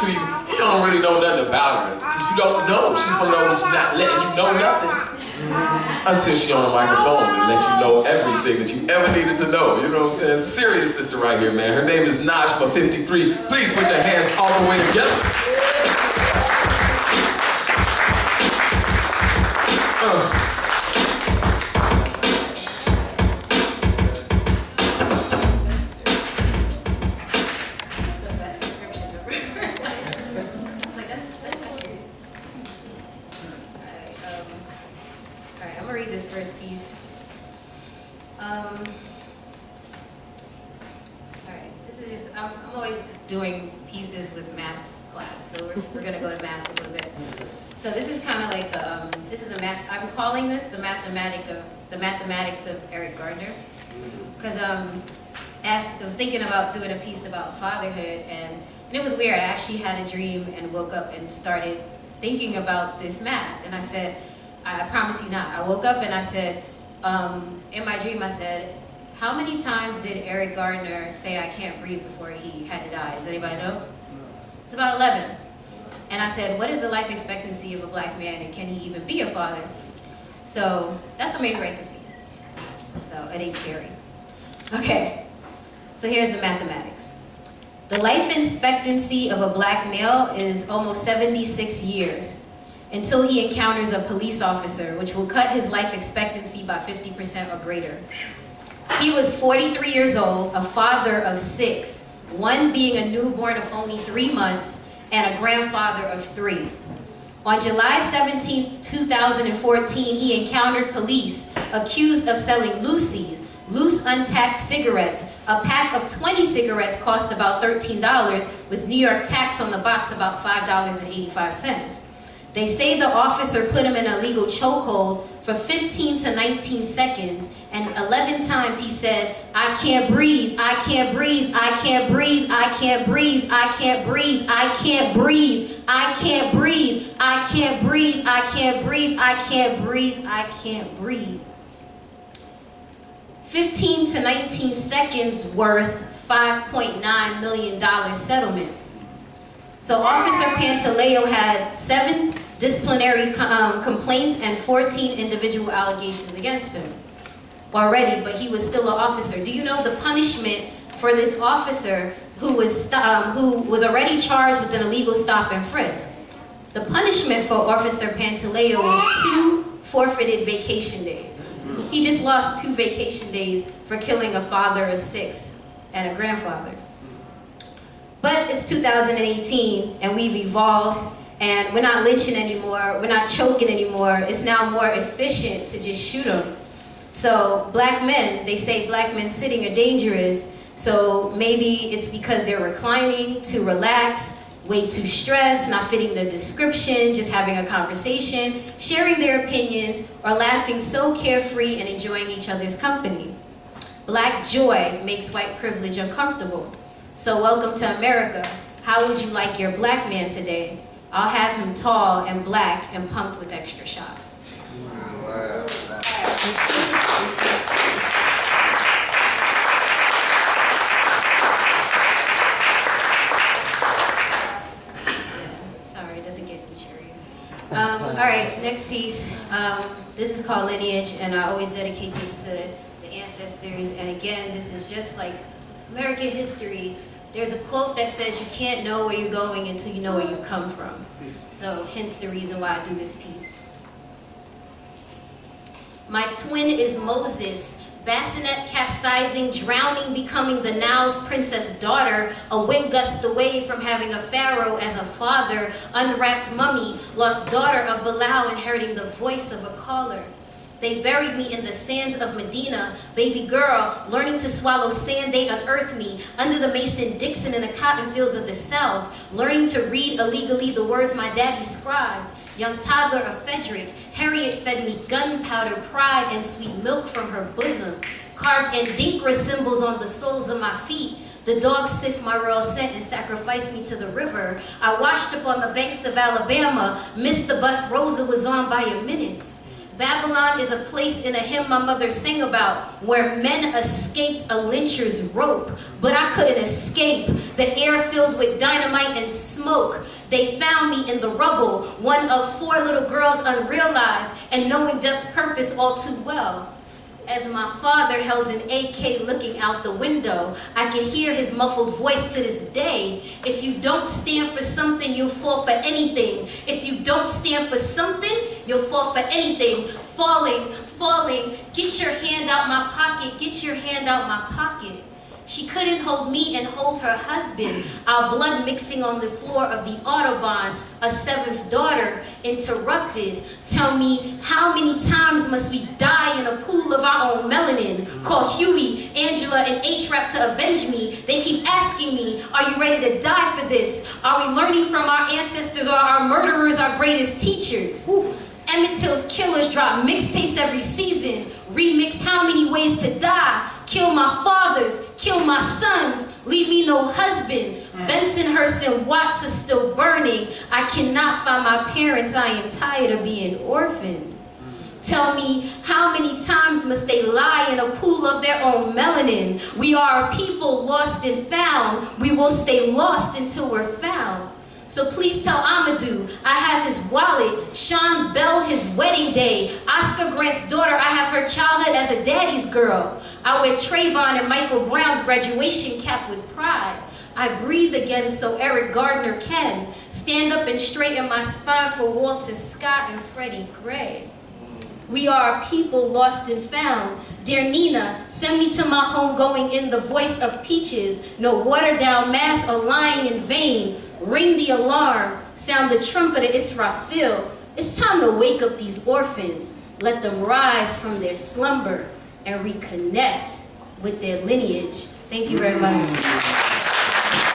to you, you don't really know nothing about her. Because you don't know. She's one of those not letting you know nothing until she's on the microphone and let you know everything that you ever needed to know. You know what I'm saying? Serious sister right here, man. Her name is Najma 53. Please put your hands all the way together. First piece. Alright, this is just, I'm always doing pieces with math class, so we're going to go to math a little bit. So this is kind of like the, this is the math, I'm calling this the mathematics of Eric Gardner, because I was thinking about doing a piece about fatherhood, and it was weird. I actually had a dream and woke up and started thinking about this math, and I said, I promise you not. I woke up and I said, in my dream I said, how many times did Eric Gardner say I can't breathe before he had to die? Does anybody know? It's about 11. And I said, what is the life expectancy of a black man, and can he even be a father? So that's what made me write this piece. So it ain't cherry. Okay, so here's the mathematics. The life expectancy of a black male is almost 76 years. Until he encounters a police officer, which will cut his life expectancy by 50% or greater. He was 43 years old, a father of 6, one being a newborn of only 3 months, and a grandfather of 3. On July 17, 2014, he encountered police accused of selling loosies, loose untacked cigarettes. A pack of 20 cigarettes cost about $13, with New York tax on the box about $5.85. They say the officer put him in a legal chokehold for 15 to 19 seconds, and 11 times he said, I can't breathe, I can't breathe, I can't breathe, I can't breathe, I can't breathe, I can't breathe, I can't breathe, I can't breathe, I can't breathe, I can't breathe, I can't breathe. 15 to 19 seconds worth $5.9 million settlement. So Officer Pantaleo had 7 disciplinary complaints and 14 individual allegations against him already, but he was still an officer. Do you know the punishment for this officer who was already charged with an illegal stop and frisk? The punishment for Officer Pantaleo was 2 forfeited vacation days. He just lost 2 vacation days for killing a father of 6 and a grandfather. But it's 2018, and we've evolved, and we're not lynching anymore, we're not choking anymore. It's now more efficient to just shoot them. So black men, they say black men sitting are dangerous, so maybe it's because they're reclining, too relaxed, way too stressed, not fitting the description, just having a conversation, sharing their opinions, or laughing so carefree and enjoying each other's company. Black joy makes white privilege uncomfortable. So welcome to America. How would you like your black man today? I'll have him tall and black and pumped with extra shots. Wow. Sorry, it doesn't get any cherry. All right, next piece. This is called Lineage, and I always dedicate this to the ancestors. And again, this is just like American history. There's a quote that says you can't know where you're going until you know where you come from. So hence the reason why I do this piece. My twin is Moses, bassinet capsizing, drowning, becoming the Nile's princess daughter, a wind gust away from having a pharaoh as a father, unwrapped mummy, lost daughter of Bilal, inheriting the voice of a caller. They buried me in the sands of Medina, baby girl, learning to swallow sand, they unearthed me, under the Mason-Dixon in the cotton fields of the South, learning to read illegally the words my daddy scribed. Young toddler of Frederick, Harriet fed me gunpowder, pride, and sweet milk from her bosom, carved Adinkra symbols on the soles of my feet. The dogs sift my royal scent and sacrifice me to the river. I washed up on the banks of Alabama, missed the bus Rosa was on by a minute. Babylon is a place in a hymn my mother sang about where men escaped a lyncher's rope, but I couldn't escape. The air filled with dynamite and smoke. They found me in the rubble, one of 4 little girls unrealized and knowing death's purpose all too well. As my father held an AK looking out the window, I could hear his muffled voice to this day. If you don't stand for something, you'll fall for anything. If you don't stand for something, you'll fall for anything. Falling, falling, get your hand out my pocket, get your hand out my pocket. She couldn't hold me and hold her husband, our blood mixing on the floor of the Autobahn. A 7th daughter interrupted. Tell me, how many times must we die in a pool of our own melanin? Call Huey, Angela, and H-Rap to avenge me. They keep asking me, are you ready to die for this? Are we learning from our ancestors, or are our murderers our greatest teachers? Emmett Till's killers drop mixtapes every season. Remix How Many Ways to Die. Kill my fathers, kill my sons, leave me no husband. Bensonhurst and Watts are still burning. I cannot find my parents, I am tired of being orphaned. Tell me, how many times must they lie in a pool of their own melanin? We are a people lost and found. We will stay lost until we're found. So please tell Amadou, I have his wallet. Sean Bell, his wedding day. Oscar Grant's daughter, I have her childhood as a daddy's girl. I wear Trayvon and Michael Brown's graduation cap with pride. I breathe again so Eric Gardner can. Stand up and straighten my spine for Walter Scott and Freddie Gray. We are a people lost and found. Dear Nina, send me to my home going in the voice of Peaches. No watered down mass or lying in vain. Ring the alarm, sound the trumpet of Israfil. It's time to wake up these orphans. Let them rise from their slumber and reconnect with their lineage. Thank you very much.